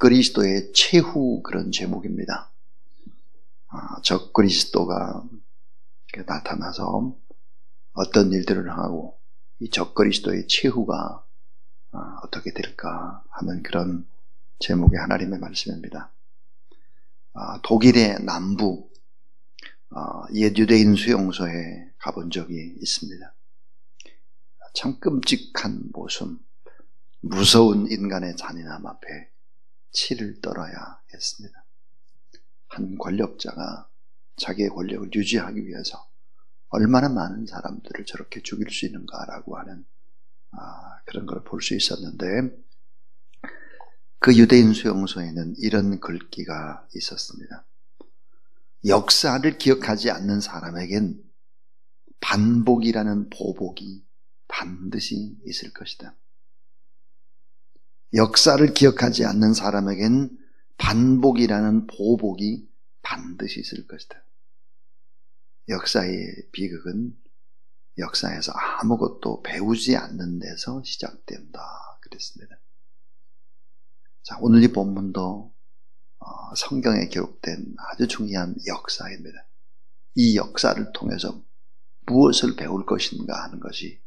적그리스도의 최후 그런 제목입니다. 적그리스도가 나타나서 어떤 일들을 하고 이 적그리스도의 최후가 어떻게 될까 하는 그런 제목의 하나님의 말씀입니다. 독일의 남부 옛 유대인 수용소에 가본 적이 있습니다. 참 끔찍한 모습, 무서운 인간의 잔인함 앞에 치를 떨어야 했습니다. 한 권력자가 자기의 권력을 유지하기 위해서 얼마나 많은 사람들을 저렇게 죽일 수 있는가라고 하는 그런 걸 볼 수 있었는데, 그 유대인 수용소에는 이런 글귀가 있었습니다. 역사를 기억하지 않는 사람에겐 반복이라는 보복이 반드시 있을 것이다. 역사를 기억하지 않는 사람에겐 반복이라는 보복이 반드시 있을 것이다. 역사의 비극은 역사에서 아무것도 배우지 않는 데서 시작된다 그랬습니다. 자, 오늘 이 본문도 성경에 기록된 아주 중요한 역사입니다. 이 역사를 통해서 무엇을 배울 것인가 하는 것이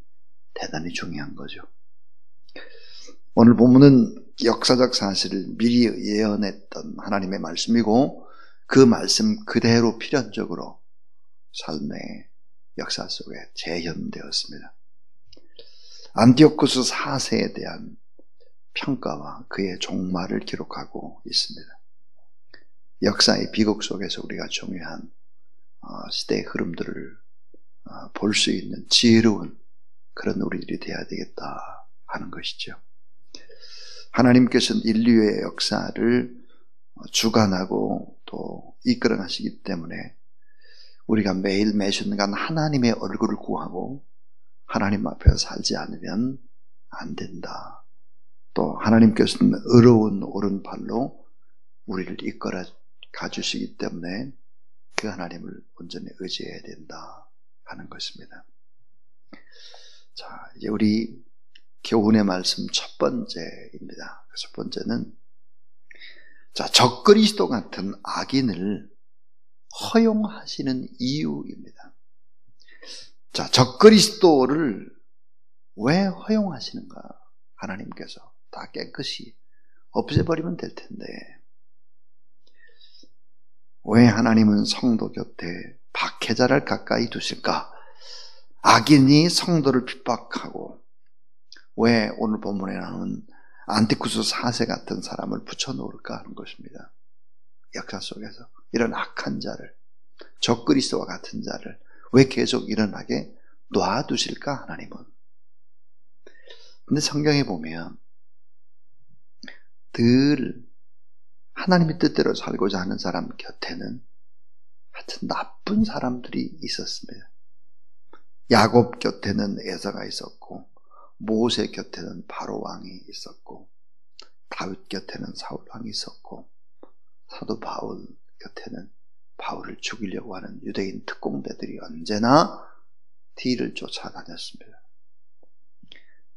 대단히 중요한 거죠. 오늘 본문은 역사적 사실을 미리 예언했던 하나님의 말씀이고, 그 말씀 그대로 필연적으로 삶의 역사 속에 재현되었습니다. 안티오쿠스 4세에 대한 평가와 그의 종말을 기록하고 있습니다. 역사의 비극 속에서 우리가 중요한 시대의 흐름들을 볼 수 있는 지혜로운 그런 우리들이 되어야 되겠다 하는 것이죠. 하나님께서는 인류의 역사를 주관하고 또 이끌어 가시기 때문에 우리가 매일 매순간 하나님의 얼굴을 구하고 하나님 앞에서 살지 않으면 안 된다. 또 하나님께서는 의로운 오른팔로 우리를 이끌어 가주시기 때문에 그 하나님을 온전히 의지해야 된다 하는 것입니다. 자, 이제 우리 교훈의 말씀 첫 번째입니다. 첫 번째는, 자, 적그리스도 같은 악인을 허용하시는 이유입니다. 자, 적그리스도를 왜 허용하시는가? 하나님께서 다 깨끗이 없애버리면 될 텐데, 왜 하나님은 성도 곁에 박해자를 가까이 두실까? 악인이 성도를 핍박하고 왜 오늘 본문에 나오는 안티쿠스 4세 같은 사람을 붙여놓을까 하는 것입니다. 역사 속에서 이런 악한 자를, 적그리스도와 같은 자를 왜 계속 일어나게 놔두실까 하나님은. 근데 성경에 보면 늘 하나님의 뜻대로 살고자 하는 사람 곁에는 하여튼 나쁜 사람들이 있었습니다. 야곱 곁에는 에서가 있었고, 모세 곁에는 바로 왕이 있었고, 다윗 곁에는 사울 왕이 있었고, 사도 바울 곁에는 바울을 죽이려고 하는 유대인 특공대들이 언제나 뒤를 쫓아다녔습니다.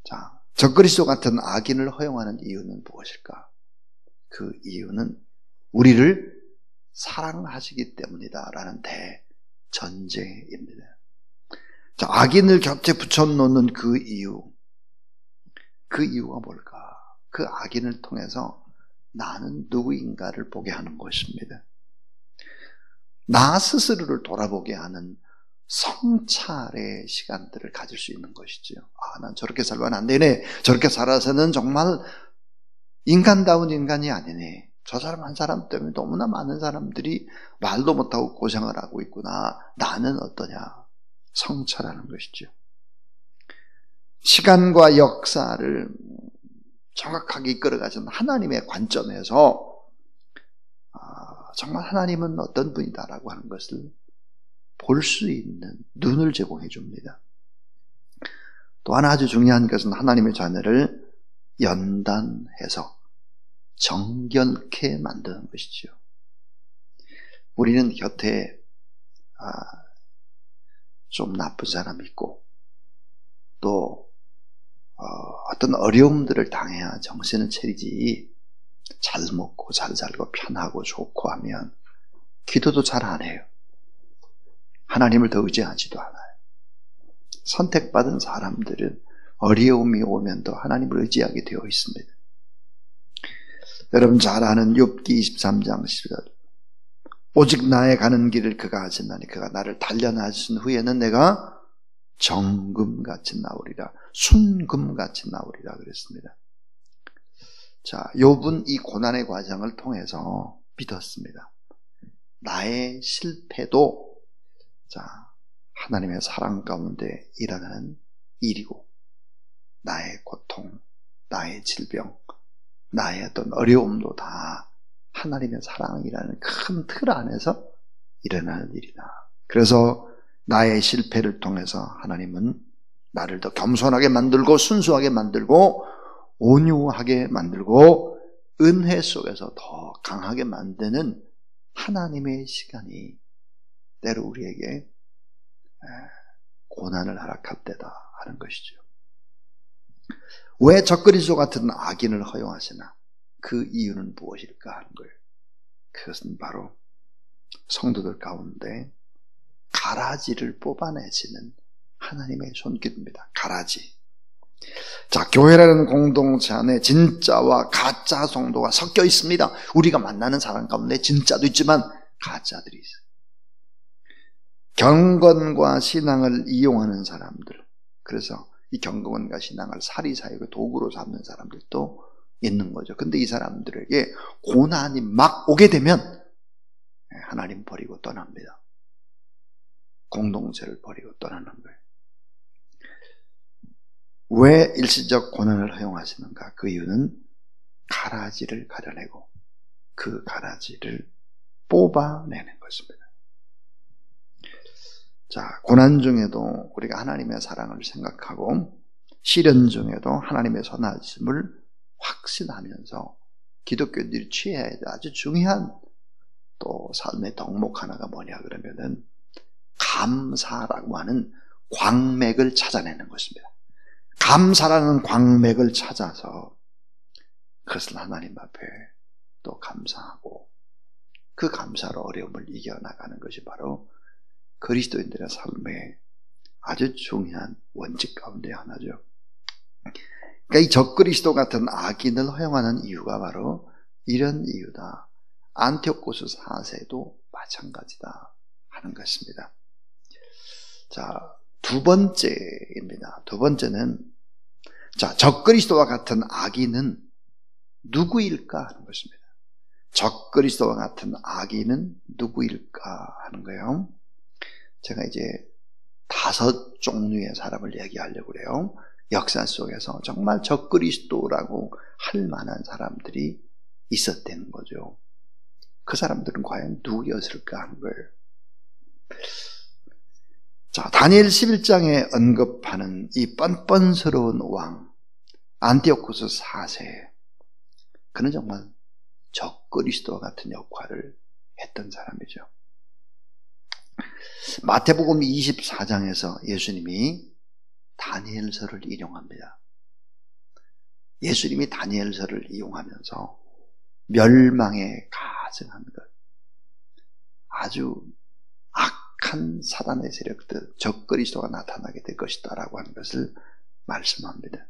자, 적그리스도 같은 악인을 허용하는 이유는 무엇일까? 그 이유는 우리를 사랑하시기 때문이다라는 대전제입니다. 자, 악인을 곁에 붙여놓는 그 이유가 뭘까? 그 악인을 통해서 나는 누구인가를 보게 하는 것입니다. 나 스스로를 돌아보게 하는 성찰의 시간들을 가질 수 있는 것이죠. 난 저렇게 살면 안 되네. 저렇게 살아서는 정말 인간다운 인간이 아니네. 저 사람 한 사람 때문에 너무나 많은 사람들이 말도 못하고 고생을 하고 있구나. 나는 어떠냐? 성찰하는 것이죠. 시간과 역사를 정확하게 이끌어가신 하나님의 관점에서 정말 하나님은 어떤 분이다라고 하는 것을 볼 수 있는 눈을 제공해 줍니다. 또 하나 아주 중요한 것은 하나님의 자녀를 연단해서 정결케 만드는 것이죠. 우리는 곁에 좀 나쁜 사람이 있고, 또 어떤 어려움들을 당해야 정신을 차리지, 잘 먹고 잘 살고 편하고 좋고 하면 기도도 잘 안 해요. 하나님을 더 의지하지도 않아요. 선택받은 사람들은 어려움이 오면 더 하나님을 의지하게 되어 있습니다. 여러분 잘 아는 욥기 23장 10절. 오직 나의 가는 길을 그가 아시나니 그가 나를 단련하신 후에는 내가 정금같이 나오리라, 순금같이 나오리라 그랬습니다. 자, 욥은 이 고난의 과정을 통해서 믿었습니다. 나의 실패도 하나님의 사랑 가운데 일어나는 일이고, 나의 고통, 나의 질병, 나의 어떤 어려움도 다 하나님의 사랑이라는 큰 틀 안에서 일어나는 일이다. 그래서 나의 실패를 통해서 하나님은 나를 더 겸손하게 만들고 순수하게 만들고 온유하게 만들고 은혜 속에서 더 강하게 만드는 하나님의 시간이 때로 우리에게 고난을 허락할 때다 하는 것이죠. 왜 적그리스도 같은 악인을 허용하시나? 그 이유는 무엇일까 하는 거예요. 그것은 바로 성도들 가운데 가라지를 뽑아내시는 하나님의 손길입니다. 가라지. 자, 교회라는 공동체 안에 진짜와 가짜 성도가 섞여 있습니다. 우리가 만나는 사람 가운데 진짜도 있지만 가짜들이 있어요. 경건과 신앙을 이용하는 사람들, 그래서 이 경건과 신앙을 사리사욕의 도구로 삼는 사람들도 있는 거죠. 근데 이 사람들에게 고난이 막 오게 되면 하나님 버리고 떠납니다. 공동체를 버리고 떠나는 거예요. 왜 일시적 고난을 허용하시는가? 그 이유는 가라지를 가려내고 그 가라지를 뽑아내는 것입니다. 자, 고난 중에도 우리가 하나님의 사랑을 생각하고 시련 중에도 하나님의 선하심을 확신하면서 기독교인들이 취해야 될 아주 중요한 또 삶의 덕목 하나가 뭐냐 그러면은 감사라고 하는 광맥을 찾아내는 것입니다. 감사라는 광맥을 찾아서 그것을 하나님 앞에 또 감사하고 그 감사로 어려움을 이겨나가는 것이 바로 그리스도인들의 삶의 아주 중요한 원칙 가운데 하나죠. 그러니까 이 적그리스도 같은 악인을 허용하는 이유가 바로 이런 이유다. 안티오코스 4세도 마찬가지다 하는 것입니다. 자, 두 번째입니다. 두 번째는 적그리스도와 같은 악인은 누구일까 하는 것입니다. 적그리스도와 같은 악인은 누구일까 하는 거예요. 제가 이제 5 종류의 사람을 얘기하려고 그래요. 역사 속에서 정말 적그리스도라고 할 만한 사람들이 있었다는 거죠. 그 사람들은 과연 누구였을까 하는 거예요. 자, 다니엘 11장에 언급하는 이 뻔뻔스러운 왕 안티오코스 4세, 그는 정말 적그리스도와 같은 역할을 했던 사람이죠. 마태복음 24장에서 예수님이 다니엘서를 인용합니다. 예수님이 다니엘서를 이용하면서 멸망에 가증한 것, 아주 악한 사단의 세력들, 적그리스도가 나타나게 될 것이다 라고 하는 것을 말씀합니다.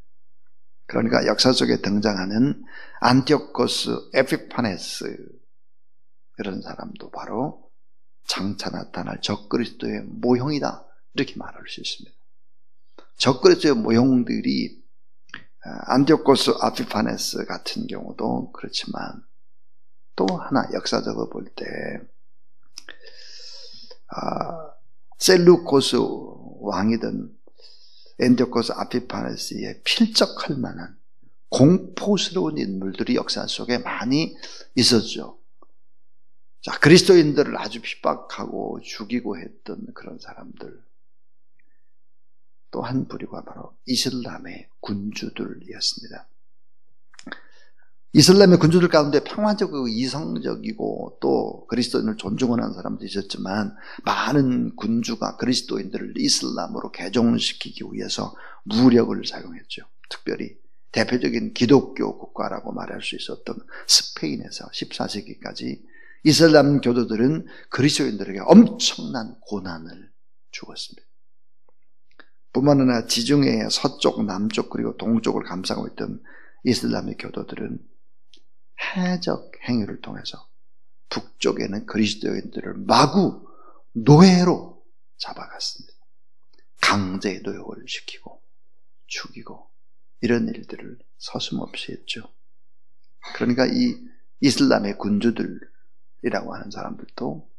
그러니까 역사 속에 등장하는 안티오코스 에피파네스, 이런 사람도 바로 장차 나타날 적그리스도의 모형이다 이렇게 말할 수 있습니다. 적그리스도의 모형들이 안티오코스 에피파네스 같은 경우도 그렇지만 또 하나 역사적으로 볼 때 셀루코스 왕이던 안티오코스 에피파네스에 필적할 만한 공포스러운 인물들이 역사 속에 많이 있었죠. 자, 그리스도인들을 아주 핍박하고 죽이고 했던 그런 사람들. 또 한 부류가 바로 이슬람의 군주들이었습니다. 이슬람의 군주들 가운데 평화적이고 이성적이고 또 그리스도인을 존중하는 사람도 있었지만 많은 군주가 그리스도인들을 이슬람으로 개종시키기 위해서 무력을 사용했죠. 특별히 대표적인 기독교 국가라고 말할 수 있었던 스페인에서 14세기까지 이슬람 교도들은 그리스도인들에게 엄청난 고난을 주었습니다. 뿐만 아니라 지중해의 서쪽, 남쪽 그리고 동쪽을 감싸고 있던 이슬람의 교도들은 해적 행위를 통해서 북쪽에는 그리스도인들을 마구 노예로 잡아갔습니다. 강제 노역을 시키고 죽이고 이런 일들을 서슴없이 했죠. 그러니까 이 이슬람의 군주들이라고 하는 사람들도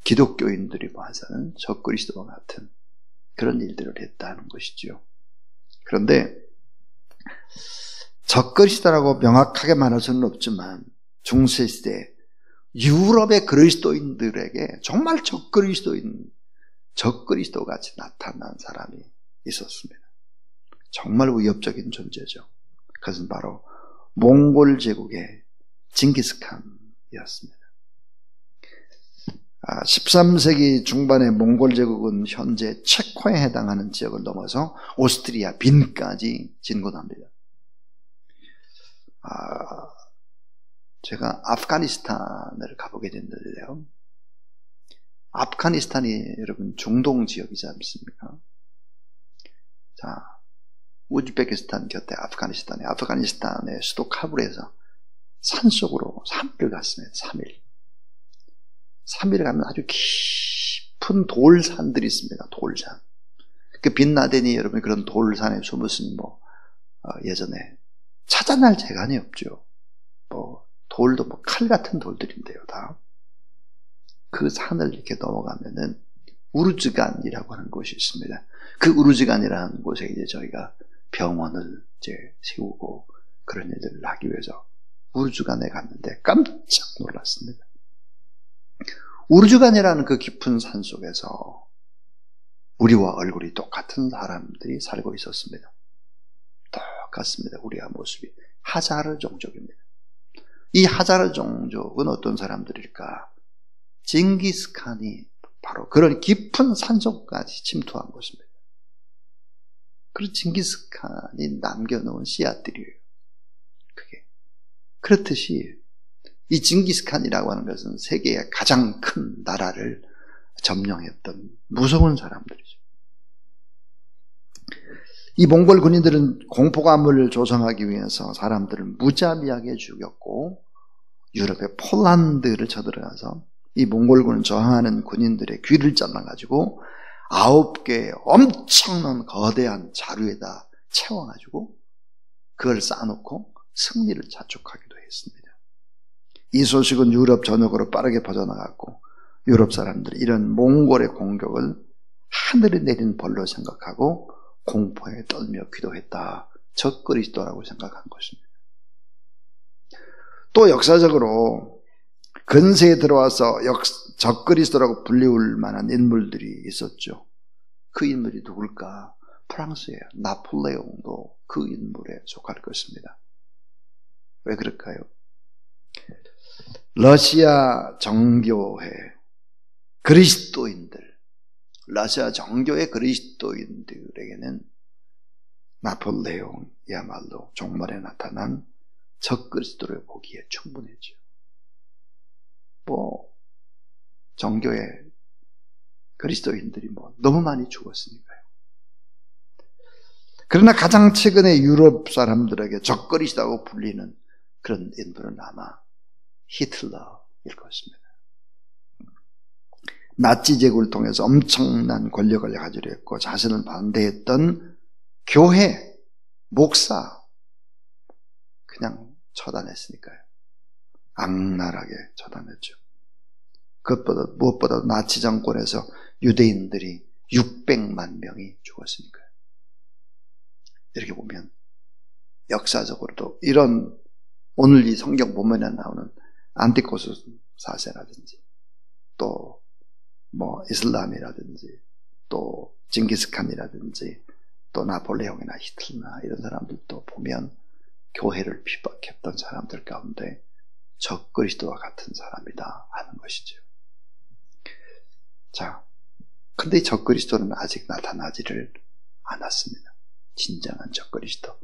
기독교인들이 봐서는 적그리스도와 같은 그런 일들을 했다는 것이죠. 그런데 적그리스도라고 명확하게 말할 수는 없지만 중세시대 유럽의 그리스도인들에게 정말 적그리스도 같이 나타난 사람이 있었습니다. 정말 위협적인 존재죠. 그것은 바로 몽골 제국의 징기스칸이었습니다. 13세기 중반의 몽골 제국은 현재 체코에 해당하는 지역을 넘어서 오스트리아 빈까지 진군합니다. 제가 아프가니스탄을 가보게 됐는데요. 아프가니스탄이 여러분 중동 지역이지 않습니까? 자, 우즈베키스탄 곁에 아프가니스탄의 수도 카불에서 산속으로 3일 갔습니다. 3일 가면 아주 깊은 돌산들이 있습니다. 돌산. 그 빈라덴이 여러분 그런 돌산에 숨었으니 예전에 찾아날 재간이 없죠. 돌도 칼 같은 돌들인데요, 다. 그 산을 이렇게 넘어가면은 우르즈간이라고 하는 곳이 있습니다. 그 우르즈간이라는 곳에 이제 저희가 병원을 이제 세우고 그런 일들을 하기 위해서 우르즈간에 갔는데 깜짝 놀랐습니다. 우르즈간이라는 그 깊은 산 속에서 우리와 얼굴이 똑같은 사람들이 살고 있었습니다. 똑같습니다. 우리와 모습이. 하자르 종족입니다. 이 하자르 종족은 어떤 사람들일까? 징기스칸이 바로 그런 깊은 산속까지 침투한 것입니다. 그런 징기스칸이 남겨놓은 씨앗들이에요. 그게. 그렇듯이 이 징기스칸이라고 하는 것은 세계의 가장 큰 나라를 점령했던 무서운 사람들이죠. 이 몽골 군인들은 공포감을 조성하기 위해서 사람들을 무자비하게 죽였고 유럽의 폴란드를 쳐들어가서 이 몽골군을 저항하는 군인들의 귀를 잘라가지고 9개의 엄청난 거대한 자루에다 채워가지고 그걸 쌓아놓고 승리를 자축하기도 했습니다. 이 소식은 유럽 전역으로 빠르게 퍼져나갔고 유럽 사람들이 이런 몽골의 공격을 하늘에 내린 벌로 생각하고 공포에 떨며 기도했다. 적그리스도라고 생각한 것입니다. 또 역사적으로 근세에 들어와서 적그리스도라고 불리울 만한 인물들이 있었죠. 그 인물이 누굴까? 프랑스의 나폴레옹도 그 인물에 속할 것입니다. 왜 그럴까요? 러시아 정교회 그리스도인들, 러시아 정교회 그리스도인들에게는 나폴레옹이야말로 종말에 나타난 적그리스도를 보기에 충분했죠. 정교회 그리스도인들이 너무 많이 죽었으니까요. 그러나 가장 최근에 유럽 사람들에게 적그리스도라고 불리는 그런 인물은 아마 히틀러일 것입니다. 나치 제국을 통해서 엄청난 권력을 가지려 했고 자신을 반대했던 교회, 목사 그냥 처단했으니까요. 악랄하게 처단했죠. 무엇보다 나치 정권에서 유대인들이 600만 명이 죽었으니까요. 이렇게 보면 역사적으로도 이런 오늘 이 성경 본문에 나오는 안티코스 4세라든지 또 이슬람이라든지 또 징기스칸이라든지 또 나폴레옹이나 히틀러나 이런 사람들도 보면 교회를 핍박했던 사람들 가운데 적그리스도와 같은 사람이다 하는 것이죠. 자, 근데 적그리스도는 아직 나타나지를 않았습니다. 진정한 적그리스도.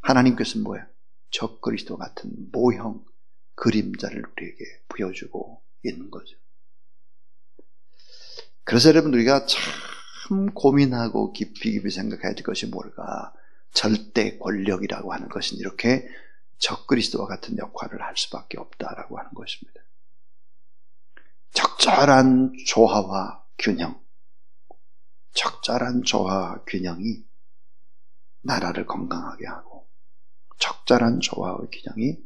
하나님께서는 뭐예요? 적그리스도 같은 모형, 그림자를 우리에게 보여주고 있는 거죠. 그래서 여러분, 우리가 참 고민하고 깊이 생각해야 될 것이 뭘까? 절대 권력이라고 하는 것은 이렇게 적그리스도와 같은 역할을 할 수밖에 없다라고 하는 것입니다. 적절한 조화와 균형, 적절한 조화와 균형이 나라를 건강하게 하고, 적절한 조화와 균형이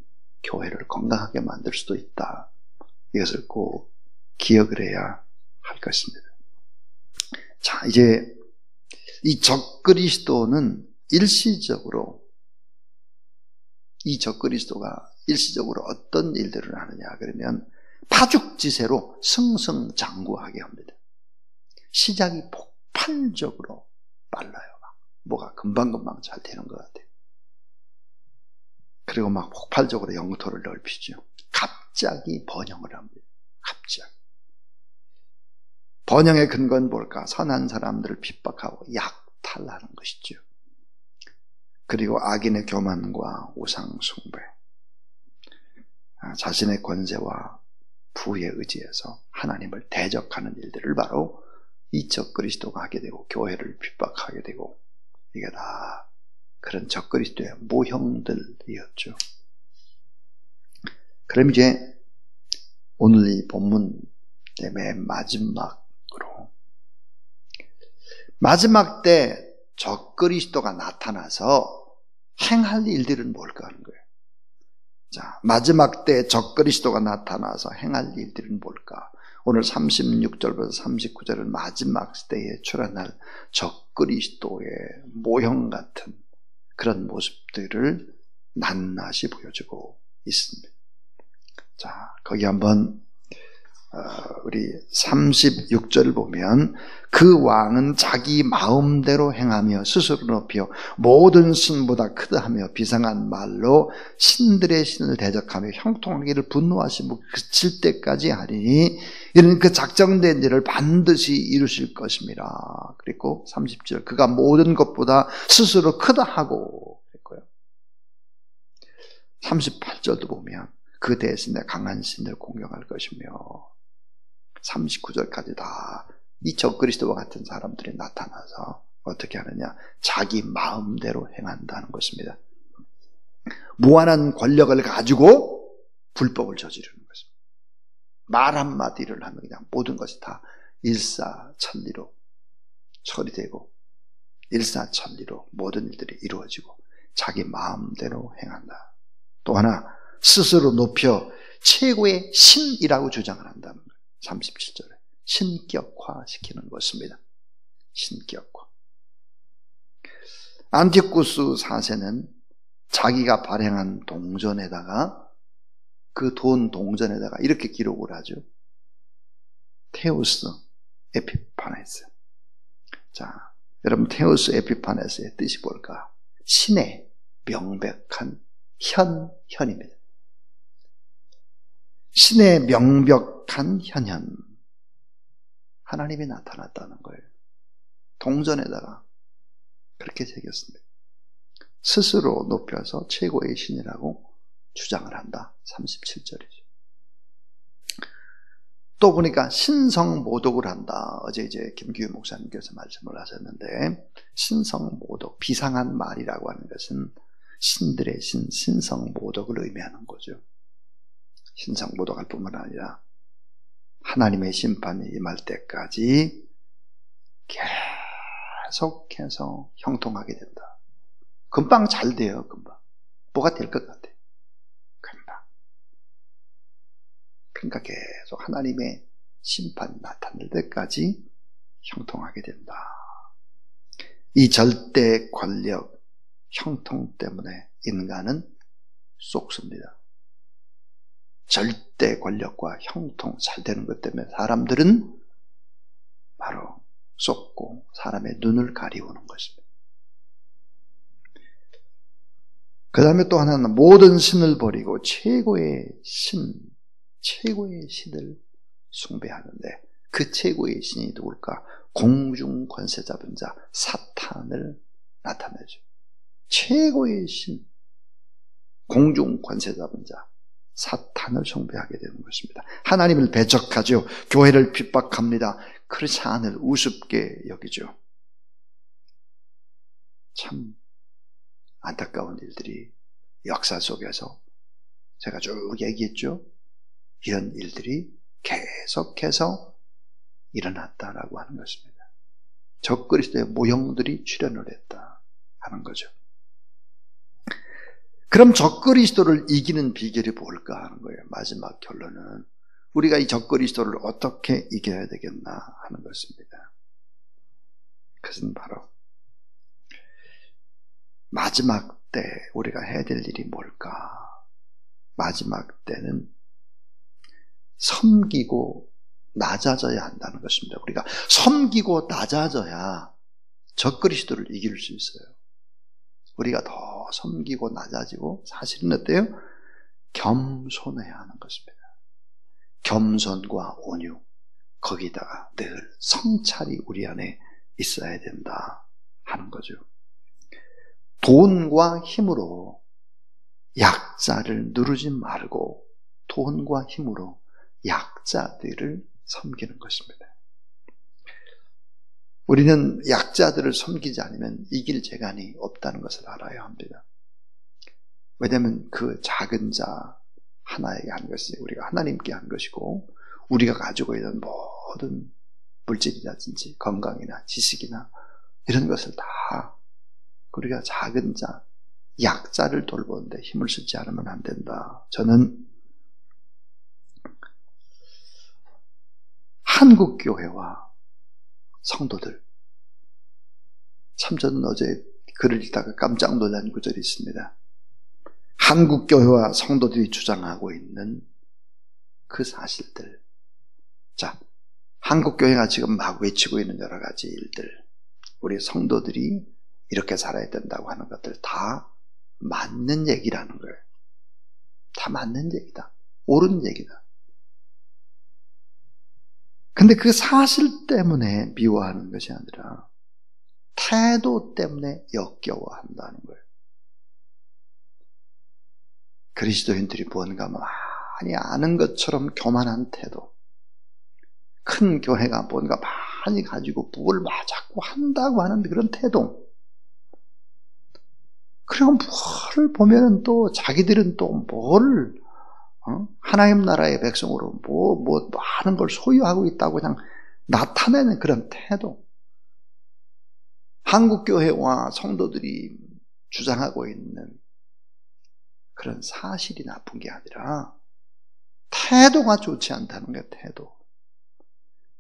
교회를 건강하게 만들 수도 있다. 이것을 꼭 기억을 해야 할 것입니다. 자, 이제 이 적그리스도는 이 적그리스도가 일시적으로 어떤 일들을 하느냐 그러면 파죽지세로 승승장구하게 합니다. 시작이 폭발적으로 빨라요. 뭐가 금방금방 잘 되는 것 같아요. 그리고 막 폭발적으로 영토를 넓히죠. 갑자기 번영을 합니다. 갑자기. 번영의 근거는 뭘까? 선한 사람들을 핍박하고 약탈하는 것이죠. 그리고 악인의 교만과 우상 숭배, 자신의 권세와 부에 의지해서 하나님을 대적하는 일들을 바로 이 적그리스도가 하게 되고 교회를 핍박하게 되고, 이게 다 그런 적그리스도의 모형들이었죠. 그럼 이제 오늘 이 본문의 맨 마지막 때 적그리스도가 나타나서 행할 일들은 뭘까 하는 거예요. 자, 마지막 때 적그리스도가 나타나서 행할 일들은 뭘까? 오늘 36절부터 39절은 마지막 때에 출현할 적그리스도의 모형 같은 그런 모습들을 낱낱이 보여주고 있습니다. 자, 거기 한번 우리 36절을 보면, 그 왕은 자기 마음대로 행하며 스스로 높여 모든 신보다 크다 하며 비상한 말로 신들의 신을 대적하며 형통하기를 분노하시고 그칠 때까지 하리니 이는 그 작정된 일을 반드시 이루실 것입니다. 그리고 30절, 그가 모든 것보다 스스로 크다 하고 그랬고요. 38절도 보면 그 대신에 강한 신을 공격할 것이며, 39절까지 다 이 적그리스도와 같은 사람들이 나타나서 어떻게 하느냐? 자기 마음대로 행한다는 것입니다. 무한한 권력을 가지고 불법을 저지르는 것입니다. 말 한마디를 하면 그냥 모든 것이 다 일사천리로 처리되고 일사천리로 모든 일들이 이루어지고 자기 마음대로 행한다. 또 하나, 스스로 높여 최고의 신이라고 주장을 한다는 거예요. 37절에 신격화시키는 것입니다. 신격화. 안티쿠스 4세는 자기가 발행한 동전에다가, 그 돈 동전에다가 이렇게 기록을 하죠. 테우스 에피파네스. 자, 여러분, 테우스 에피파네스의 뜻이 뭘까? 신의 명백한 현입니다. 신의 명백한 현현, 하나님이 나타났다는 거예요. 동전에다가 그렇게 새겼습니다. 스스로 높여서 최고의 신이라고 주장을 한다. 37절이죠. 또 보니까 신성모독을 한다. 어제 이제 김규현 목사님께서 말씀을 하셨는데, 신성모독, 비상한 말이라고 하는 것은 신들의 신성모독을 의미하는 거죠. 신성모독할 뿐만 아니라 하나님의 심판이 임할 때까지 계속해서 형통하게 된다. 금방 잘 돼요. 금방. 뭐가 될 것 같아요. 금방. 그러니까 계속 하나님의 심판이 나타날 때까지 형통하게 된다. 이 절대 권력, 형통 때문에 인간은 쏟습니다. 절대 권력과 형통, 잘 되는 것 때문에 사람들은 바로 쏟고 사람의 눈을 가리우는 것입니다. 그 다음에 또 하나는 모든 신을 버리고 최고의 신을 숭배하는데, 그 최고의 신이 누굴까? 공중 권세 잡은 자 사탄을 나타내죠. 최고의 신, 공중 권세 잡은 자, 사탄을 숭배하게 되는 것입니다. 하나님을 배척하죠. 교회를 핍박합니다. 그렇지 않을 우습게 여기죠. 참 안타까운 일들이 역사 속에서 제가 쭉 얘기했죠. 이런 일들이 계속해서 일어났다라고 하는 것입니다. 적그리스도의 모형들이 출현을 했다 하는 거죠. 그럼 적그리스도를 이기는 비결이 뭘까 하는 거예요. 마지막 결론은 우리가 이 적그리스도를 어떻게 이겨야 되겠나 하는 것입니다. 그것은 바로 마지막 때 우리가 해야 될 일이 뭘까? 마지막 때는 섬기고 낮아져야 한다는 것입니다. 우리가 섬기고 낮아져야 적그리스도를 이길 수 있어요. 우리가 더 섬기고 낮아지고 사실은 어때요? 겸손해야 하는 것입니다. 겸손과 온유, 거기다가 늘 성찰이 우리 안에 있어야 된다 하는 거죠. 돈과 힘으로 약자를 누르지 말고 돈과 힘으로 약자들을 섬기는 것입니다. 우리는 약자들을 섬기지 않으면 이길 재간이 없다는 것을 알아야 합니다. 왜냐하면 그 작은 자 하나에게 한 것이 우리가 하나님께 한 것이고 우리가 가지고 있는 모든 물질이라든지 건강이나 지식이나 이런 것을 다 우리가 작은 자, 약자를 돌보는데 힘을 쓰지 않으면 안 된다. 저는 한국교회와 성도들, 참 저는 어제 글을 읽다가 깜짝 놀란 구절이 있습니다. 한국교회와 성도들이 주장하고 있는 그 사실들. 자, 한국교회가 지금 막 외치고 있는 여러 가지 일들, 우리 성도들이 이렇게 살아야 된다고 하는 것들 다 맞는 얘기라는 거예요. 다 맞는 얘기다. 옳은 얘기다. 근데 그 사실 때문에 미워하는 것이 아니라 태도 때문에 역겨워한다는 거예요. 그리스도인들이 뭔가 많이 아는 것처럼 교만한 태도, 큰 교회가 뭔가 많이 가지고 뭘 자꾸 한다고 하는 그런 태도, 그리고 뭐를 보면은 또 자기들은 또 뭘 하나님 나라의 백성으로 많은 걸 소유하고 있다고 그냥 나타내는 그런 태도. 한국교회와 성도들이 주장하고 있는 그런 사실이 나쁜 게 아니라 태도가 좋지 않다는 게 태도.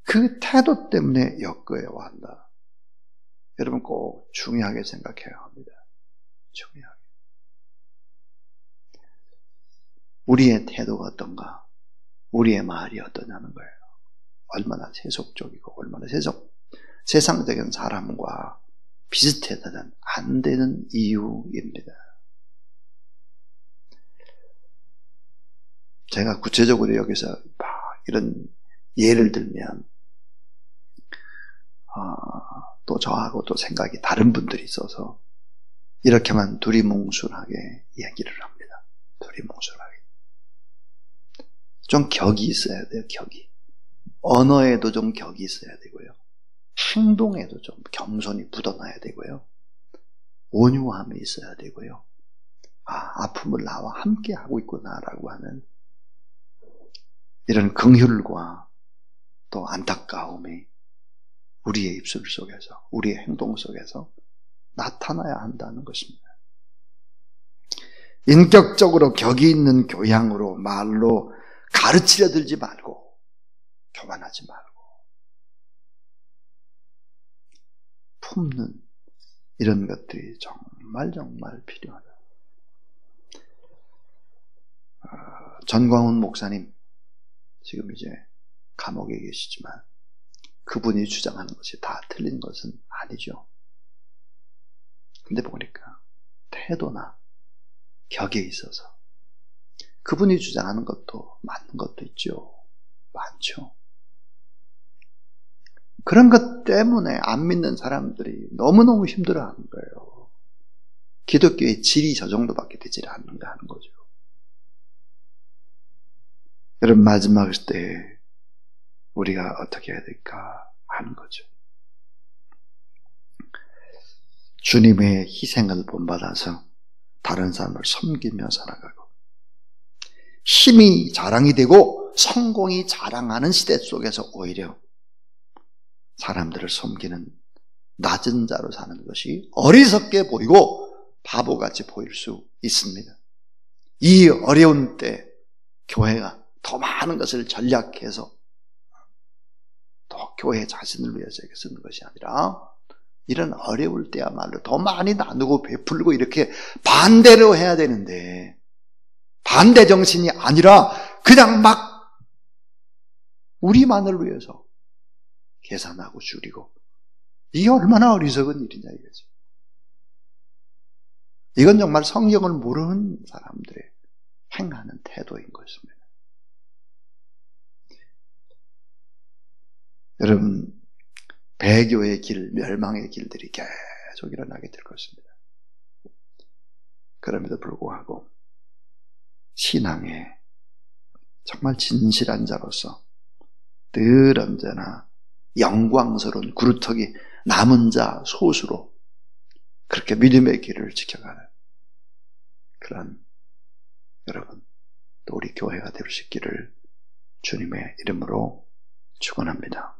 그 태도 때문에 역겨워한다. 여러분 꼭 중요하게 생각해야 합니다. 중요하게. 우리의 태도가 어떤가? 우리의 말이 어떠냐는 거예요. 얼마나 세속적이고 얼마나 세상적인 사람과 비슷해서는 안 되는 이유입니다. 제가 구체적으로 여기서 이런 예를 들면 또 저하고 또 생각이 다른 분들이 있어서 이렇게만 두리뭉술하게 얘기를 합니다. 두리뭉술하게. 좀 격이 있어야 돼요. 격이. 언어에도 좀 격이 있어야 되고요. 행동에도 좀 겸손이 묻어나야 되고요. 온유함이 있어야 되고요. 아픔을 나와 함께 하고 있구나라고 하는 이런 긍휼과 또 안타까움이 우리의 입술 속에서, 우리의 행동 속에서 나타나야 한다는 것입니다. 인격적으로 격이 있는 교양으로 말로 가르치려 들지 말고 교만하지 말고 품는 이런 것들이 정말 필요하다. 전광훈 목사님 지금 이제 감옥에 계시지만 그분이 주장하는 것이 다 틀린 것은 아니죠. 근데 보니까 태도나 격에 있어서 그분이 주장하는 것도 맞는 것도 있죠. 많죠. 그런 것 때문에 안 믿는 사람들이 너무너무 힘들어하는 거예요. 기독교의 질이 저 정도밖에 되지 않는가 하는 거죠. 여러분, 마지막 때 우리가 어떻게 해야 될까 하는 거죠. 주님의 희생을 본받아서 다른 사람을 섬기며 살아가고, 힘이 자랑이 되고 성공이 자랑하는 시대 속에서 오히려 사람들을 섬기는 낮은 자로 사는 것이 어리석게 보이고 바보같이 보일 수 있습니다. 이 어려운 때 교회가 더 많은 것을 전략해서 또 교회 자신을 위해서 쓰는 것이 아니라, 이런 어려울 때야말로 더 많이 나누고 베풀고 이렇게 반대로 해야 되는데, 반대 정신이 아니라 그냥 막 우리만을 위해서 계산하고 줄이고, 이게 얼마나 어리석은 일이냐 이거지. 이건 정말 성경을 모르는 사람들의 행하는 태도인 것입니다. 여러분, 배교의 길, 멸망의 길들이 계속 일어나게 될 것입니다. 그럼에도 불구하고 신앙에 정말 진실한 자로서 늘 언제나 영광스러운 구루터기 남은 자 소수로 그렇게 믿음의 길을 지켜가는 그런 여러분, 또 우리 교회가 될 수 있기를 주님의 이름으로 축원합니다.